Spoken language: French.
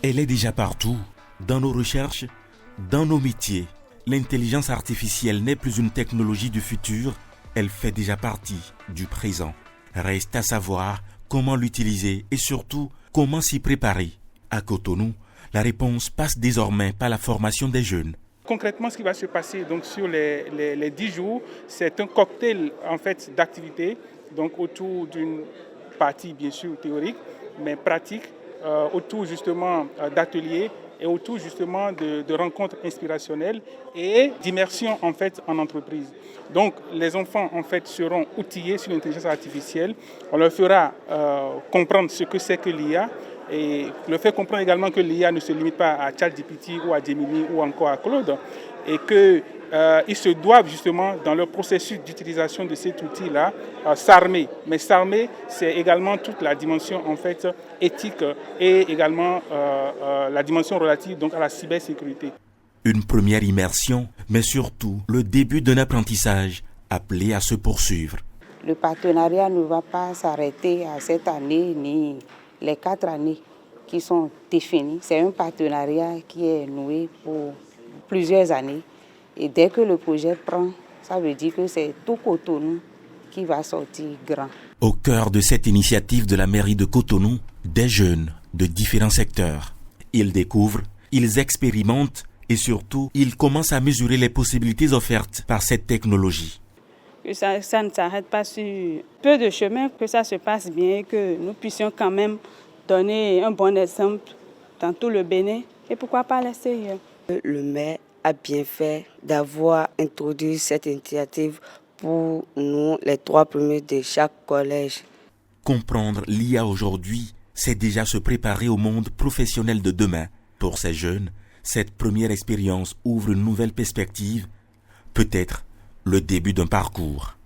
Elle est déjà partout, dans nos recherches, dans nos métiers. L'intelligence artificielle n'est plus une technologie du futur, elle fait déjà partie du présent. Reste à savoir comment l'utiliser et surtout comment s'y préparer. À Cotonou, la réponse passe désormais par la formation des jeunes. Concrètement, ce qui va se passer donc, sur les 10 jours, c'est un cocktail en fait, d'activités donc, autour d'une partie bien sûr théorique, mais pratique, autour justement d'ateliers et autour justement de rencontres inspirationnelles et d'immersion en fait en entreprise. Donc les enfants en fait seront outillés sur l'intelligence artificielle. On leur fera comprendre ce que c'est que l'IA et leur faire comprendre également que l'IA ne se limite pas à ChatGPT ou à Gemini ou encore à Claude et que ils se doivent justement dans leur processus d'utilisation de cet outil-là s'armer. Mais s'armer, c'est également toute la dimension en fait éthique et également la dimension relative donc à la cybersécurité. Une première immersion, mais surtout le début d'un apprentissage appelé à se poursuivre. Le partenariat ne va pas s'arrêter à cette année ni les 4 années qui sont définies. C'est un partenariat qui est noué pour plusieurs années. Et dès que le projet prend, ça veut dire que c'est tout Cotonou qui va sortir grand. Au cœur de cette initiative de la mairie de Cotonou, des jeunes de différents secteurs. Ils découvrent, ils expérimentent et surtout, ils commencent à mesurer les possibilités offertes par cette technologie. Que ça ne s'arrête pas sur peu de chemin, que ça se passe bien, que nous puissions quand même donner un bon exemple dans tout le Bénin et pourquoi pas l'extérieur. Le maire a bien fait d'avoir introduit cette initiative pour nous, les 3 premiers de chaque collège. Comprendre l'IA aujourd'hui, c'est déjà se préparer au monde professionnel de demain. Pour ces jeunes, cette première expérience ouvre une nouvelle perspective, peut-être le début d'un parcours.